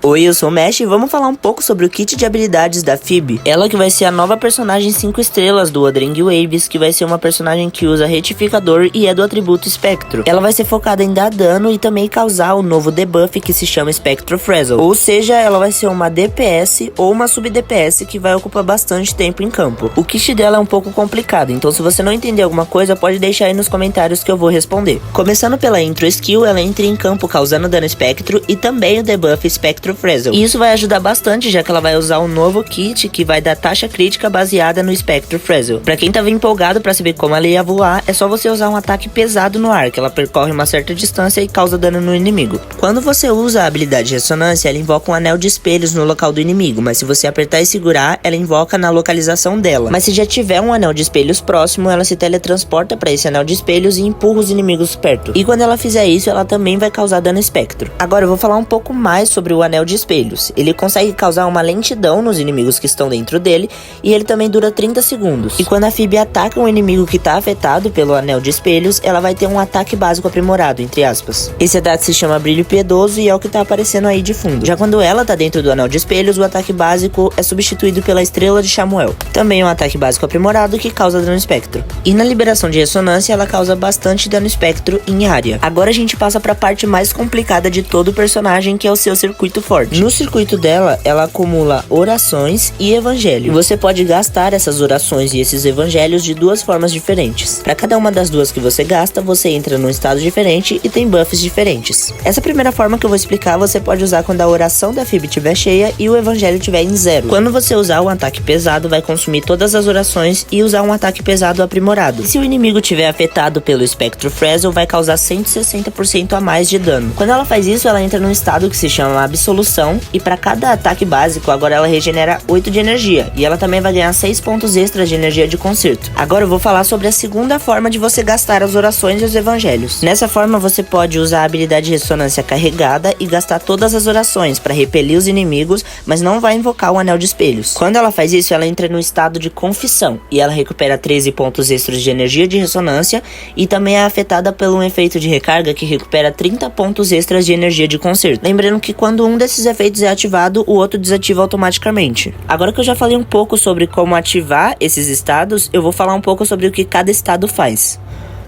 Oi, eu sou o Mesh e vamos falar um pouco sobre o kit de habilidades da Phoebe. Ela que vai ser a nova personagem 5 estrelas do Odring Waves, que vai ser uma personagem que usa retificador e é do atributo Espectro. Ela vai ser focada em dar dano e também causar o novo debuff que se chama Spectro Frazzle. Ou seja, ela vai ser uma DPS ou uma sub-DPS que vai ocupar bastante tempo em campo. O kit dela é um pouco complicado, então se você não entender alguma coisa, pode deixar aí nos comentários que eu vou responder. Começando pela intro skill, ela entra em campo causando dano Espectro e também o debuff Spectro Frazzle. E isso vai ajudar bastante, já que ela vai usar um novo kit que vai dar taxa crítica baseada no Spectro Frazzle. Pra quem tava empolgado pra saber como ela ia voar, é só você usar um ataque pesado no ar, que ela percorre uma certa distância e causa dano no inimigo. Quando você usa a habilidade de ressonância, ela invoca um anel de espelhos no local do inimigo, mas se você apertar e segurar, ela invoca na localização dela. Mas se já tiver um anel de espelhos próximo, ela se teletransporta pra esse anel de espelhos e empurra os inimigos perto. E quando ela fizer isso, ela também vai causar dano espectro. Agora eu vou falar um pouco mais sobre o anel de espelhos. Ele consegue causar uma lentidão nos inimigos que estão dentro dele e ele também dura 30 segundos. E quando a Phoebe ataca um inimigo que está afetado pelo anel de espelhos, ela vai ter um ataque básico aprimorado, entre aspas. Esse ataque se chama Brilho Piedoso e é o que está aparecendo aí de fundo. Já quando ela está dentro do anel de espelhos, o ataque básico é substituído pela Estrela de Chamuel. Também é um ataque básico aprimorado que causa dano espectro. E na liberação de ressonância, ela causa bastante dano espectro em área. Agora a gente passa para a parte mais complicada de todo o personagem, que é o seu circuito forte. No circuito dela, ela acumula orações e evangelho. E você pode gastar essas orações e esses evangelhos de duas formas diferentes. Para cada uma das duas que você gasta, você entra num estado diferente e tem buffs diferentes. Essa primeira forma que eu vou explicar, você pode usar quando a oração da Phoebe estiver cheia e o evangelho estiver em 0. Quando você usar o ataque pesado, vai consumir todas as orações e usar um ataque pesado aprimorado. E se o inimigo estiver afetado pelo Spectro Frazzle, vai causar 160% a mais de dano. Quando ela faz isso, ela entra num estado que se chama Absolução, e para cada ataque básico, agora ela regenera 8 de energia, e ela também vai ganhar 6 pontos extras de energia de conserto. Agora eu vou falar sobre a segunda forma de você gastar as orações e os evangelhos. Nessa forma, você pode usar a habilidade de ressonância carregada e gastar todas as orações para repelir os inimigos, mas não vai invocar o anel de espelhos. Quando ela faz isso, ela entra no estado de confissão, e ela recupera 13 pontos extras de energia de ressonância, e também é afetada por um efeito de recarga que recupera 30 pontos extras de energia de conserto. Lembrando que quando um desses efeitos é ativado, o outro desativa automaticamente. Agora que eu já falei um pouco sobre como ativar esses estados, eu vou falar um pouco sobre o que cada estado faz.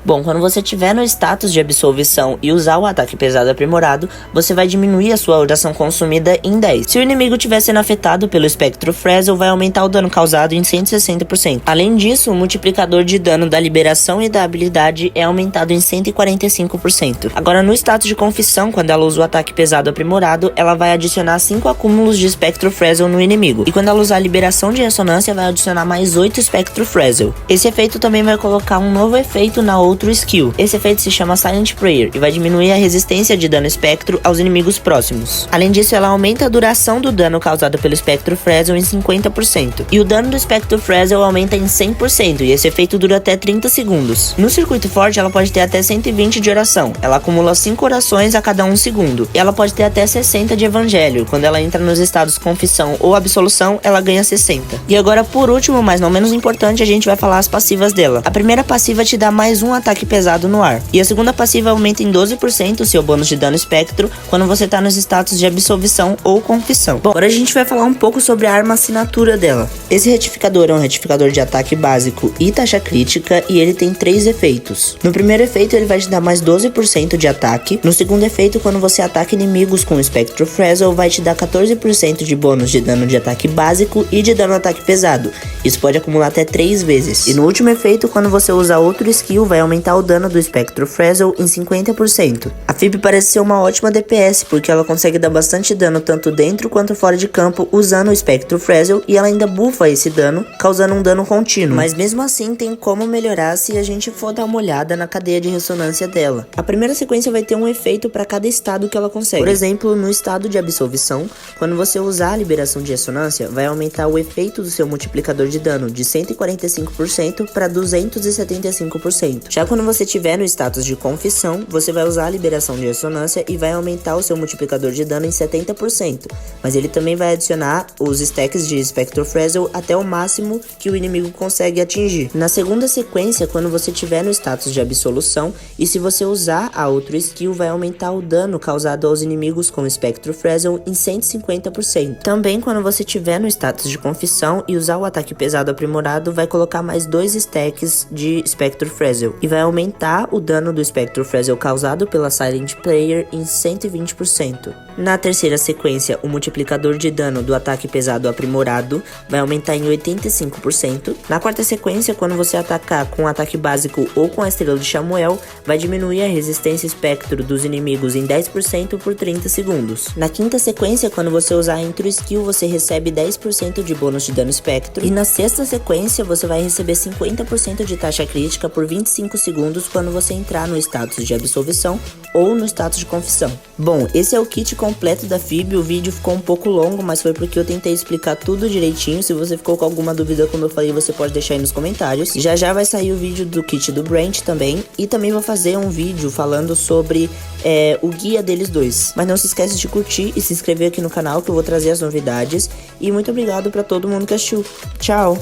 Bom, quando você estiver no status de absolvição e usar o ataque pesado aprimorado, você vai diminuir a sua oração consumida em 10. Se o inimigo estiver sendo afetado pelo Spectro Frazzle, vai aumentar o dano causado em 160%. Além disso, o multiplicador de dano da liberação e da habilidade é aumentado em 145%. Agora, no status de confissão, quando ela usa o ataque pesado aprimorado, ela vai adicionar 5 acúmulos de Spectro Frazzle no inimigo. E quando ela usar a liberação de ressonância, vai adicionar mais 8 Spectro Frazzle. Esse efeito também vai colocar um novo efeito na outra skill. Esse efeito se chama Silent Prayer e vai diminuir a resistência de dano espectro aos inimigos próximos. Além disso, ela aumenta a duração do dano causado pelo Spectro Frazzle em 50%. E o dano do Spectro Frazzle aumenta em 100%, e esse efeito dura até 30 segundos. No circuito forte, ela pode ter até 120 de oração. Ela acumula 5 orações a cada 1 segundo. E ela pode ter até 60 de evangelho. Quando ela entra nos estados confissão ou absolução, ela ganha 60. E agora, por último, mas não menos importante, a gente vai falar as passivas dela. A primeira passiva te dá mais um ataque pesado no ar. E a segunda passiva aumenta em 12% o seu bônus de dano espectro quando você tá nos status de absolvição ou confissão. Bom, agora a gente vai falar um pouco sobre a arma assinatura dela. Esse retificador é um retificador de ataque básico e taxa crítica, e ele tem 3 efeitos. No primeiro efeito, ele vai te dar mais 12% de ataque. No segundo efeito, quando você ataca inimigos com o Spectro Frazzle, vai te dar 14% de bônus de dano de ataque básico e de dano ataque pesado. Isso pode acumular até 3 vezes. E no último efeito, quando você usa outro skill, vai aumentar o dano do Spectro Frazzle em 50%. A Phoebe parece ser uma ótima DPS, porque ela consegue dar bastante dano tanto dentro quanto fora de campo usando o Spectro Frazzle, e ela ainda buffa esse dano, causando um dano contínuo. Mas mesmo assim tem como melhorar se a gente for dar uma olhada na cadeia de ressonância dela. A primeira sequência vai ter um efeito para cada estado que ela consegue. Por exemplo, no estado de absolvição, quando você usar a liberação de ressonância, vai aumentar o efeito do seu multiplicador de dano de 145% para 275%. Já Já quando você tiver no status de confissão, você vai usar a liberação de ressonância e vai aumentar o seu multiplicador de dano em 70%, mas ele também vai adicionar os stacks de Spectrofrazzle até o máximo que o inimigo consegue atingir. Na segunda sequência, quando você tiver no status de absolução, e se você usar a outra skill, vai aumentar o dano causado aos inimigos com Spectrofrazzle em 150%. Também quando você tiver no status de confissão e usar o ataque pesado aprimorado, vai colocar mais 2 stacks de Spectrofrazzle e vai aumentar o dano do Spectrofrazzle causado pela Silent Player em 120%. Na terceira sequência, o multiplicador de dano do ataque pesado aprimorado vai aumentar em 85%. Na quarta sequência, quando você atacar com o ataque básico ou com a estrela de Chamuel, vai diminuir a resistência espectro dos inimigos em 10% por 30 segundos. Na quinta sequência, quando você usar a intro skill, você recebe 10% de bônus de dano espectro. E na sexta sequência, você vai receber 50% de taxa crítica por 25 segundos quando você entrar no status de absolvição ou no status de confissão. Bom, esse é o kit completo da FIB. O vídeo ficou um pouco longo, mas foi porque eu tentei explicar tudo direitinho. Se você ficou com alguma dúvida, como eu falei, você pode deixar aí nos comentários. Já vai sair o vídeo do kit do Brand também, e também vou fazer um vídeo falando sobre o guia deles dois. Mas não se esquece de curtir e se inscrever aqui no canal, que eu vou trazer as novidades. E muito obrigado pra todo mundo que assistiu. Tchau!